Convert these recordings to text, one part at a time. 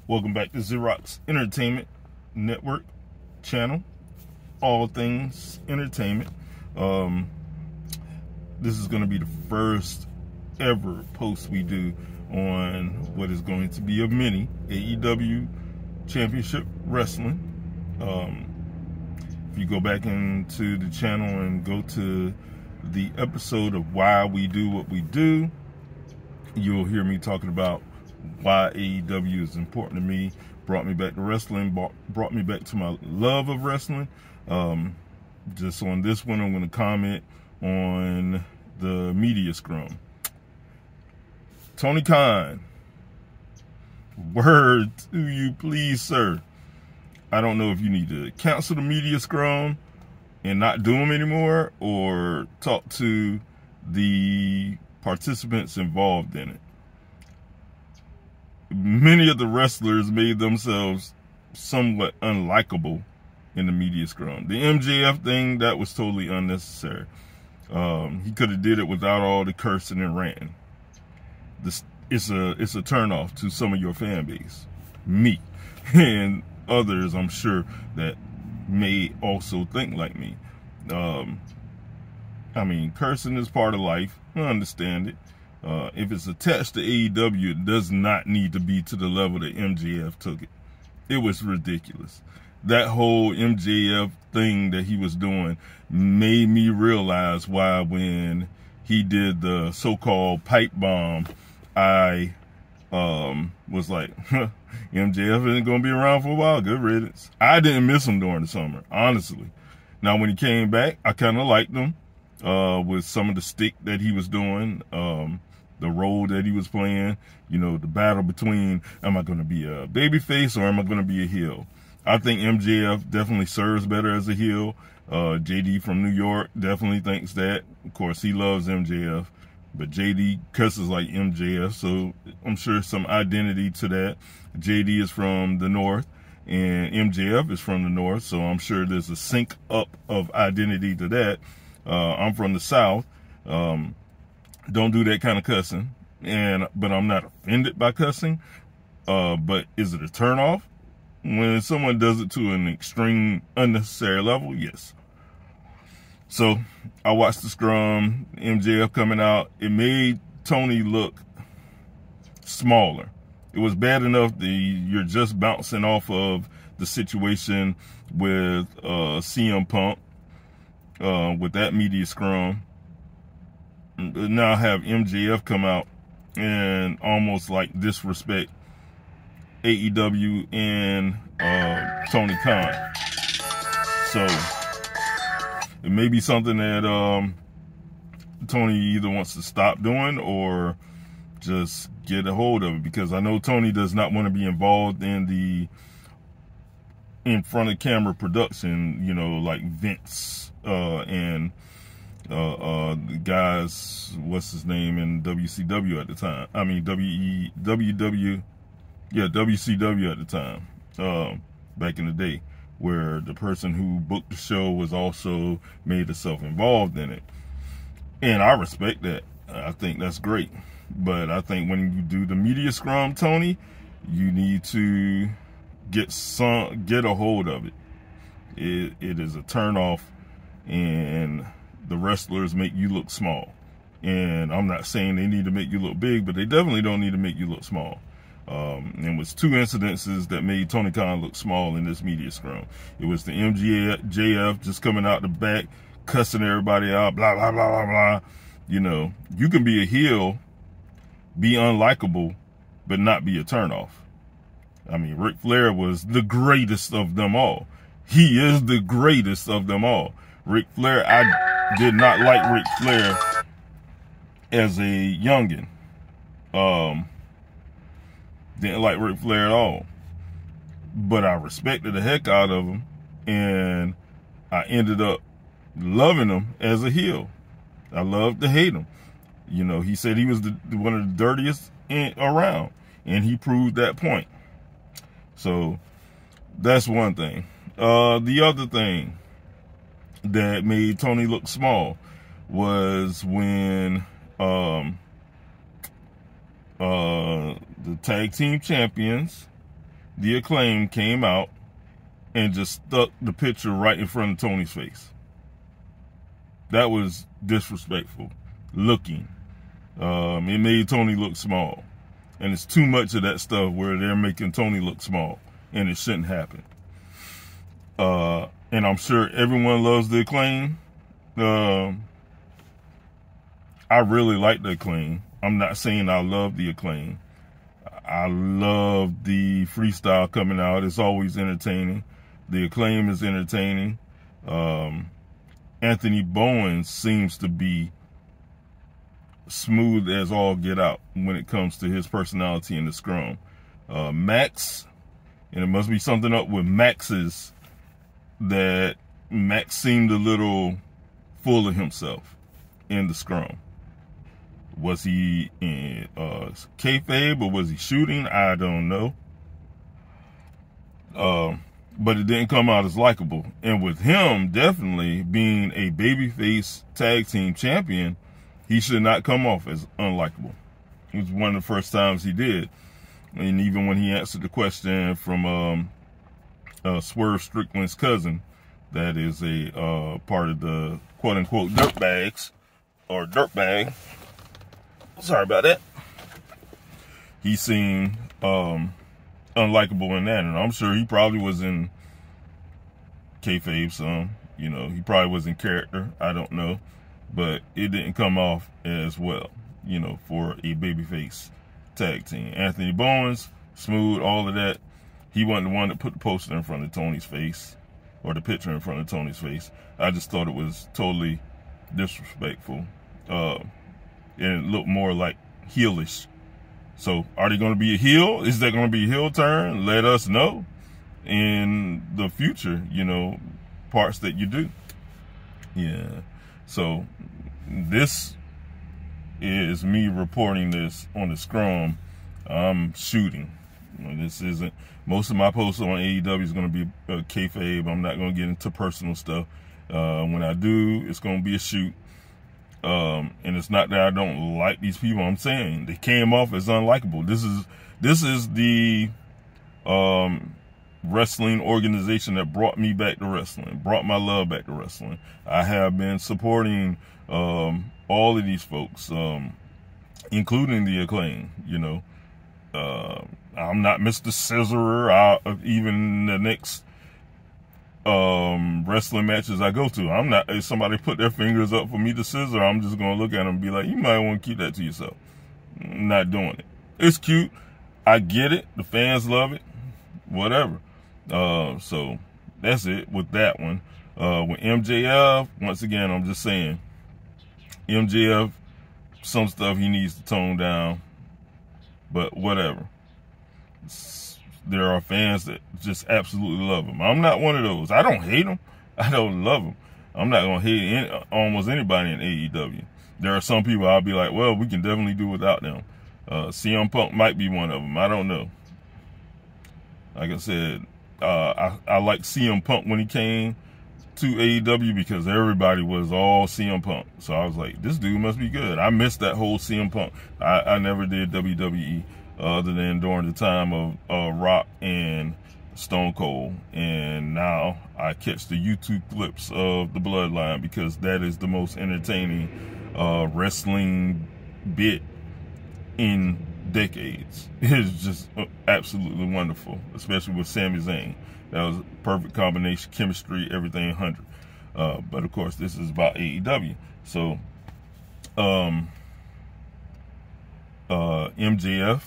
Welcome back to Xerox Entertainment Network channel. All things entertainment. This is going to be the first ever post we do on what is going to be a mini AEW Championship Wrestling. If you go back into the channel and go to the episode of why we do what we do, you'll hear me talking about why AEW is important to me, brought me back to wrestling, brought me back to my love of wrestling. Just on this one, I'm going to comment on the media scrum. Tony Khan, word to you, please, sir. I don't know if you need to cancel the media scrum and not do them anymore, or talk to the participants involved in it. Many of the wrestlers made themselves somewhat unlikable in the media scrum. The MJF thing, that was totally unnecessary. He could have did it without all the cursing and ranting. It's a turnoff to some of your fan base, me, and others, I'm sure, that may also think like me. I mean, cursing is part of life. I understand it. If it's attached to AEW, it does not need to be to the level that MJF took it. It was ridiculous. That whole MJF thing that he was doing made me realize why when he did the so-called pipe bomb, I was like, MJF isn't going to be around for a while. Good riddance. I didn't miss him during the summer, honestly. Now, when he came back, I kind of liked him with some of the stick that he was doing, the role that he was playing, you know, the battle between, am I going to be a babyface or am I going to be a heel? I think MJF definitely serves better as a heel. JD from New York definitely thinks that. Of course, he loves MJF, but JD cusses like MJF, so I'm sure some identity to that. JD is from the North, and MJF is from the North, so I'm sure there's a sync up of identity to that. I'm from the South. Don't do that kind of cussing, but I'm not offended by cussing. But is it a turnoff? When someone does it to an extreme, unnecessary level, yes. So I watched the scrum, MJF coming out. It made Tony look smaller. It was bad enough that you're just bouncing off of the situation with CM Punk, with that media scrum. Now have MJF come out and almost like disrespect AEW and Tony Khan. So it may be something that Tony either wants to stop doing or just get a hold of it, because I know Tony does not want to be involved in the in front of camera production, you know, like Vince and the guys, what's his name, in WCW at the time. I mean, WCW at the time, back in the day, where the person who booked the show was also made herself involved in it. And I respect that. I think that's great. But I think when you do the media scrum, Tony, you need to get a hold of it. It is a turnoff, and the wrestlers make you look small. And I'm not saying they need to make you look big, but they definitely don't need to make you look small. And it was two incidences that made Tony Khan look small in this media scrum. It was the MJF just coming out the back, cussing everybody out, blah, blah, blah, blah, blah. You know, you can be a heel, be unlikable, but not be a turnoff. I mean, Ric Flair was the greatest of them all. He is the greatest of them all. Ric Flair, I did not like Ric Flair as a youngin'. Didn't like Ric Flair at all. But I respected the heck out of him, and I ended up loving him as a heel. I loved to hate him. You know, he said he was one of the dirtiest around, and he proved that point. So that's one thing. The other thing that made Tony look small was when the tag team champions the Acclaim came out and just stuck the picture right in front of Tony's face. That was disrespectful looking. It made Tony look small. And it's too much of that stuff where they're making Tony look small. And it shouldn't happen. And I'm sure everyone loves the Acclaim. I really like the Acclaim. I'm not saying I love the Acclaim. I love the freestyle coming out. It's always entertaining. The Acclaim is entertaining. Anthony Bowens seems to be smooth as all get out when it comes to his personality in the Scrum. Max, and it must be something up with Max's, that Max seemed a little full of himself in the Scrum. Was he in kayfabe or was he shooting? I don't know. But it didn't come out as likable. And with him definitely being a babyface tag team champion, he should not come off as unlikable. It was one of the first times he did. And even when he answered the question from Swerve Strickland's cousin, that is a part of the quote-unquote dirtbags, or dirtbag. Sorry about that. He seemed unlikable in that, and I'm sure he probably was in kayfabe some. You know, he probably was in character. I don't know. But it didn't come off as well, you know, for a babyface tag team. Anthony Bowens, smooth, all of that. He wasn't the one that put the poster in front of Tony's face, or the picture in front of Tony's face. I just thought it was totally disrespectful. And it looked more like heelish. So are they going to be a heel? Is there going to be a heel turn? Let us know in the future, you know, parts that you do. Yeah. So this is me reporting this on the Scrum. I'm shooting. You know, this isn't, most of my posts on AEW is going to be kayfabe. I'm not going to get into personal stuff. When I do, it's going to be a shoot. And it's not that I don't like these people. I'm saying they came off as unlikable. This is the wrestling organization that brought me back to wrestling, brought my love back to wrestling. I have been supporting all of these folks, including the Acclaim. You know, I'm not Mr. Scissorer. Even the next wrestling matches I go to, I'm not, if somebody put their fingers up for me to scissor, I'm just gonna look at them and be like, you might want to keep that to yourself. I'm not doing it. It's cute. I get it. The fans love it. Whatever. So that's it with that one. With MJF, once again, I'm just saying, MJF, some stuff he needs to tone down, but whatever. There are fans that just absolutely love him. I'm not one of those. I don't hate him. I don't love him. I'm not going to hate almost anybody in AEW. There are some people I'll be like, well, we can definitely do without them. CM Punk might be one of them. I don't know. Like I said, I liked CM Punk when he came to AEW because everybody was all CM Punk. So I was like, this dude must be good. I missed that whole CM Punk. I never did WWE other than during the time of Rock and Stone Cold. And now I catch the YouTube clips of the Bloodline because that is the most entertaining wrestling bit in decades. It's just absolutely wonderful, especially with Sami Zayn. That was a perfect combination, chemistry, everything 100. But of course, this is about AEW. So, MJF,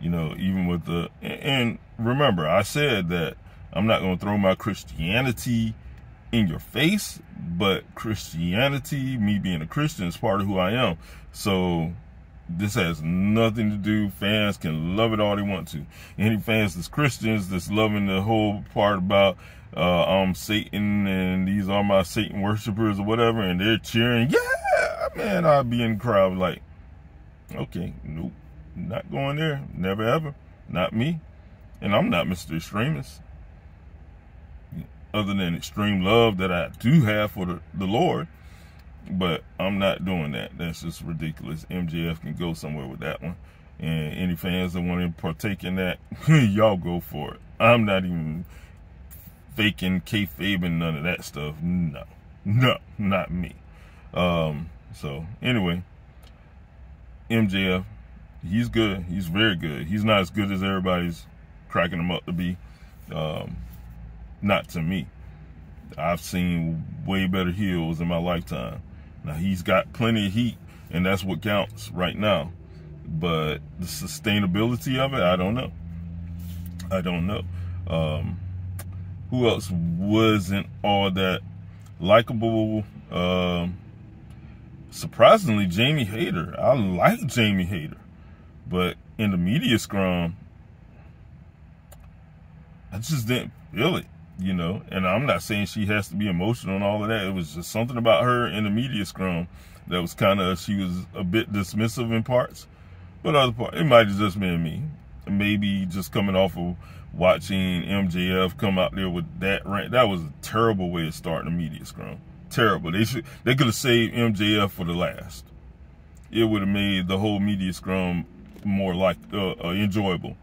you know, even with the, and remember, I said that I'm not going to throw my Christianity in your face, but Christianity, me being a Christian, is part of who I am. So this has nothing to do. Fans can love it all they want to. Any fans that's Christians that's loving the whole part about I'm Satan and these are my Satan worshipers or whatever, and they're cheering, yeah, man, I'd be in the crowd like, okay, nope, not going there, never ever, not me. And I'm not Mr. Extremist, other than extreme love that I do have for the Lord. But I'm not doing that. That's just ridiculous. MJF can go somewhere with that one. And any fans that want to partake in that, y'all go for it. I'm not even faking kayfabe and none of that stuff. No, not me. So anyway, MJF, he's good. He's very good. He's not as good as everybody's cracking him up to be. Not to me. I've seen way better heels in my lifetime. Now, he's got plenty of heat, and that's what counts right now. But the sustainability of it, I don't know. Who else wasn't all that likable? Surprisingly, Jamie Hayter. I like Jamie Hayter. But in the media scrum, I just didn't feel it, you know. And I'm not saying she has to be emotional and all of that. It was just something about her in the media scrum that was kind of, she was a bit dismissive in parts. But other parts, it might have just been me. Maybe just coming off of watching MJF come out there with that rant. That was a terrible way of starting a media scrum. Terrible. They could have saved MJF for the last. It would have made the whole media scrum more like enjoyable.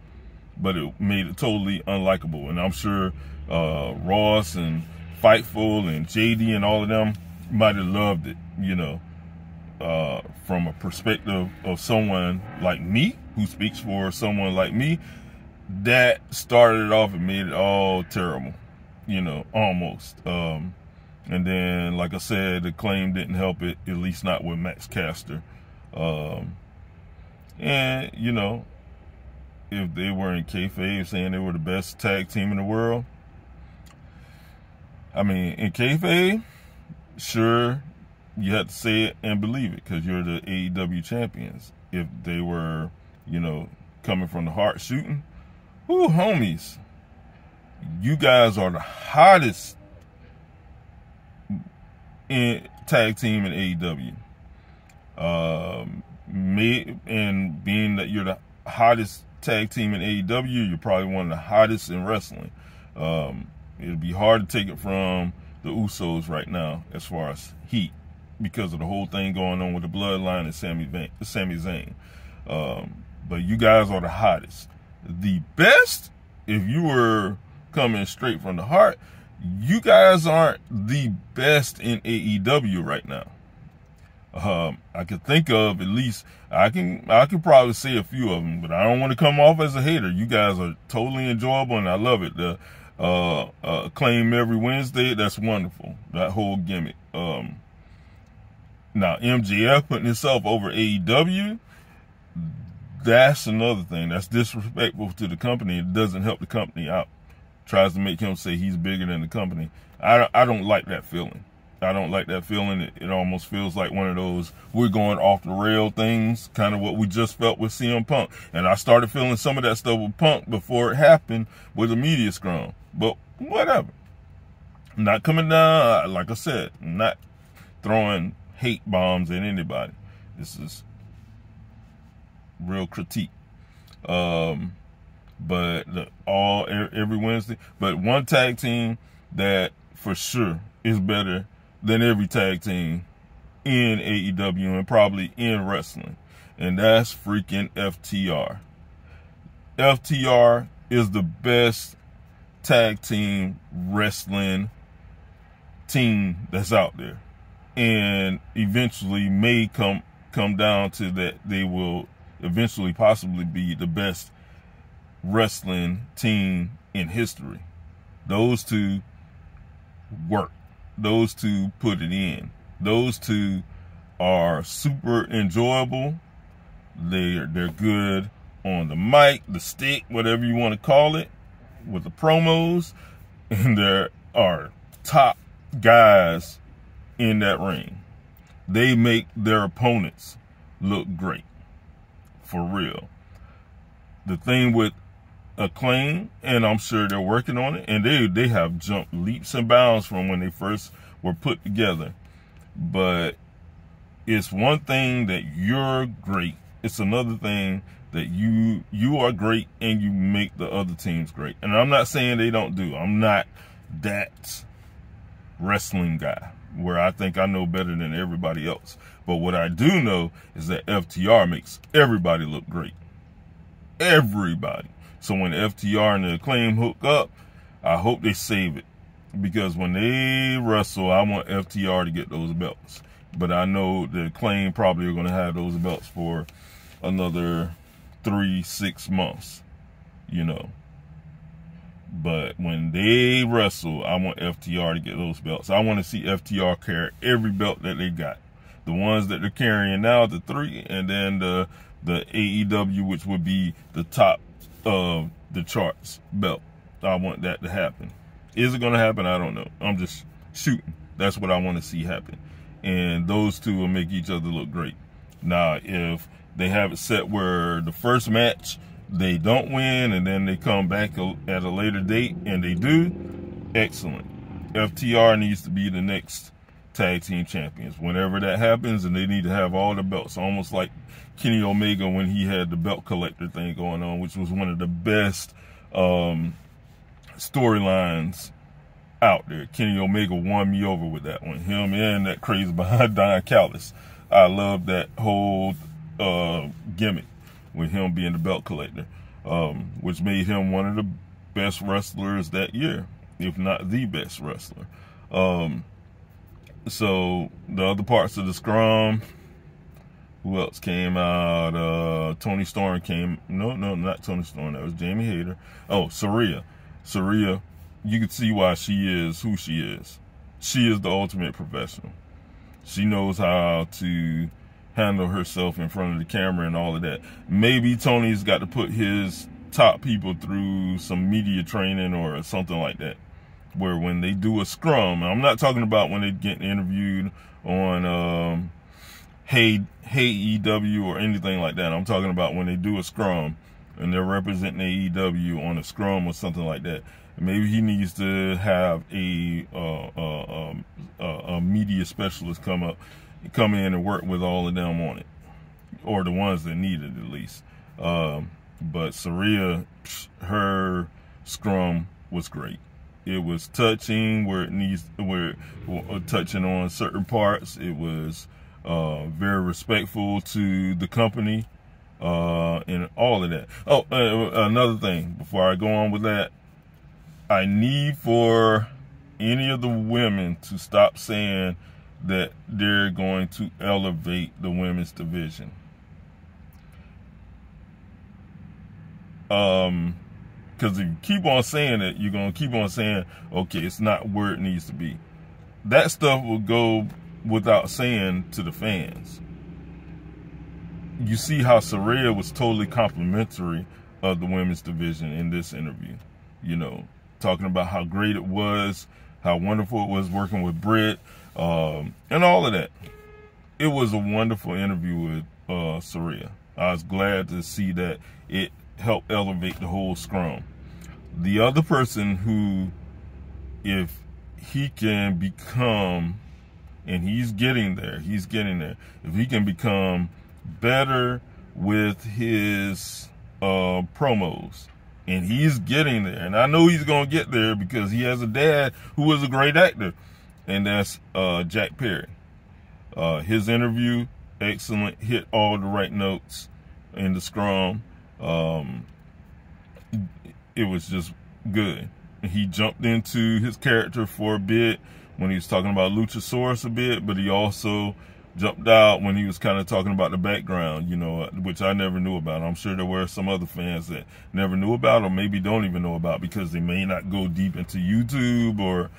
But it made it totally unlikable. And I'm sure Ross and Fightful and JD and all of them might have loved it, you know. From a perspective of someone like me, who speaks for someone like me, that started it off and made it all terrible, you know, almost. And then, like I said, the claim didn't help it, at least not with Max Caster. And, you know, if they were in kayfabe saying they were the best tag team in the world, I mean, in kayfabe, sure, you have to say it and believe it because you're the AEW champions. If they were, you know, coming from the heart shooting, whoo, homies, you guys are the hottest tag team in AEW. And being that you're the hottest tag team in AEW, you're probably one of the hottest in wrestling. It'd be hard to take it from the Usos right now as far as heat, because of the whole thing going on with the bloodline and Sami Zayn. But you guys are the hottest. The best, if you were coming straight from the heart, you guys aren't the best in AEW right now. I could think of at least, I can probably say a few of them, but I don't want to come off as a hater. You guys are totally enjoyable and I love it. The Claim every Wednesday, that's wonderful. That whole gimmick. Now, MJF putting himself over AEW, that's another thing. That's disrespectful to the company. It doesn't help the company out. Tries to make him say he's bigger than the company. I don't like that feeling. I don't like that feeling. It almost feels like one of those we're going off the rail things, kind of what we just felt with CM Punk. And I started feeling some of that stuff with Punk before it happened with the media scrum. But whatever. Not coming down, like I said, not throwing hate bombs at anybody. This is real critique. But every Wednesday. But one tag team that for sure is better than every tag team in AEW and probably in wrestling, and that's freaking FTR. FTR is the best tag team wrestling team that's out there, and eventually may come down to that they will eventually possibly be the best wrestling team in history. Those two work. Those two put it in. Those two are super enjoyable. They're good on the mic, the stick, whatever you want to call it, with the promos, and there are top guys in that ring. They make their opponents look great, for real. The thing with Acclaim, and I'm sure they're working on it, and they have jumped leaps and bounds from when they first were put together. But it's one thing that you're great. It's another thing that you are great and you make the other teams great. And I'm not saying they don't do. I'm not that wrestling guy where I think I know better than everybody else. But what I do know is that FTR makes everybody look great. everybody. So when FTR and the Acclaim hook up, I hope they save it. Because when they wrestle, I want FTR to get those belts. But I know the Acclaim probably are going to have those belts for another 3-6 months, you know. But when they wrestle, I want FTR to get those belts. I want to see FTR carry every belt that they got. The ones that they're carrying now, the 3, and then the AEW, which would be the top of the charts belt. I want that to happen. Is it going to happen? I don't know. I'm just shooting. That's what I want to see happen. And those two will make each other look great. Now, if they have it set where the first match they don't win and then they come back at a later date and they do, excellent. FTR needs to be the next tag team champions whenever that happens, and they need to have all the belts, almost like Kenny Omega when he had the belt collector thing going on, which was one of the best storylines out there. Kenny Omega won me over with that one. Him and that crazy behind Don Callis. I love that whole gimmick with him being the belt collector, which made him one of the best wrestlers that year, if not the best wrestler. So the other parts of the Scrum, who else came out? Tony Storm came. No, not Tony Storm. That was Jamie Hayter. Oh, Saraya. Saraya, you can see why she is who she is. She is the ultimate professional. She knows how to handle herself in front of the camera and all of that. Maybe Tony's got to put his top people through some media training or something like that, where when they do a scrum, I'm not talking about when they get interviewed on Hey AEW or anything like that. I'm talking about when they do a scrum and they're representing AEW on a scrum or something like that. Maybe he needs to have a media specialist come in and work with all of them on it, or the ones that need it at least. But Saraya, her scrum was great. It was touching touching on certain parts. It was very respectful to the company and all of that. Oh, another thing before I go on with that, I need for any of the women to stop saying that they're going to elevate the women's division. Because if you keep on saying it, you're going to keep on saying, okay, it's not where it needs to be. That stuff will go without saying to the fans. You see how Saraya was totally complimentary of the women's division in this interview. You know, talking about how great it was, how wonderful it was working with Britt, and all of that. It was a wonderful interview with Saraya. I was glad to see that it helped elevate the whole scrum. The other person who, if he can become, and he's getting there, if he can become better with his promos, and he's getting there, and I know he's going to get there because he has a dad who was a great actor, and that's Jack Perry. His interview, excellent, hit all the right notes in the scrum. It was just good. He jumped into his character for a bit when he was talking about Luchasaurus a bit, but he also jumped out when he was kind of talking about the background, you know, which I never knew about. I'm sure there were some other fans that never knew about, or maybe don't even know about, because they may not go deep into YouTube or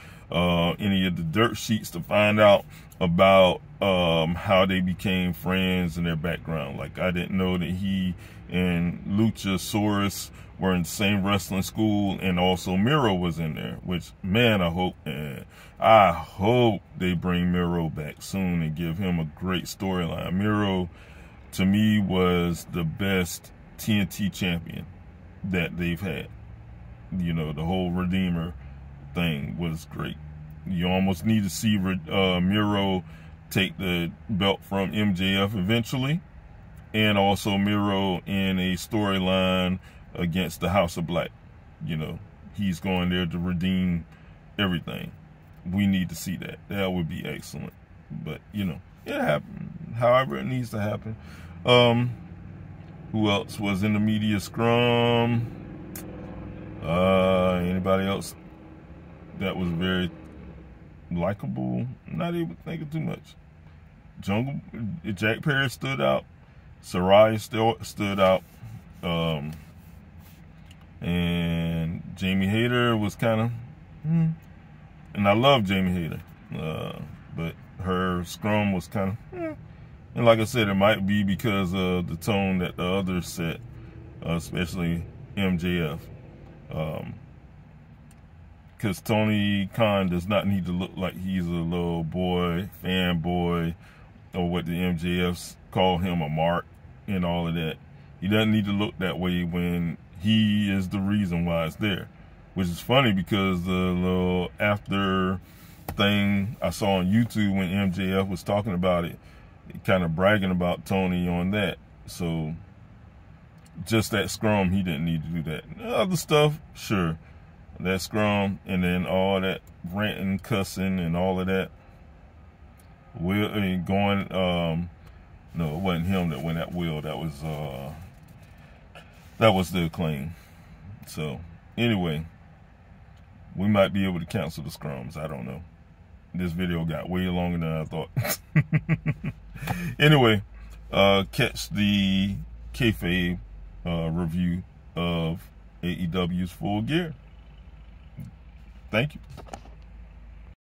any of the dirt sheets to find out about how they became friends and their background. Like, I didn't know that he and Luchasaurus were in the same wrestling school, and also Miro was in there, which, man, I hope they bring Miro back soon and give him a great storyline. Miro, to me, was the best TNT champion that they've had. You know, the whole Redeemer thing was great. You almost need to see Miro take the belt from MJF eventually, and also Miro in a storyline against the House of Black. You know, he's going there to redeem everything. We need to see that. That would be excellent. But, you know, it happened however it needs to happen. Who else was in the media scrum? Anybody else that was very likable? Not even thinking too much. Jack Perry stood out. Sarai stood out. And Jamie Hayter was kind of, and I love Jamie Hayter, but her scrum was kind of, and like I said, it might be because of the tone that the others set, especially MJF. Because Tony Khan does not need to look like he's a little boy, fanboy, or what the MJFs call him, a mark, and all of that. He doesn't need to look that way when he is the reason why it's there. Which is funny because the little after thing I saw on YouTube when MJF was talking about it, kind of bragging about Tony on that. So just that scrum, he didn't need to do that. Other stuff, sure. That scrum and then all that ranting, cussing, and all of that. No, it wasn't him that went at Will. That was the Acclaim. So anyway, we might be able to cancel the scrums. I don't know. This video got way longer than I thought. Anyway, catch the kayfabe review of AEW's Full Gear. Thank you.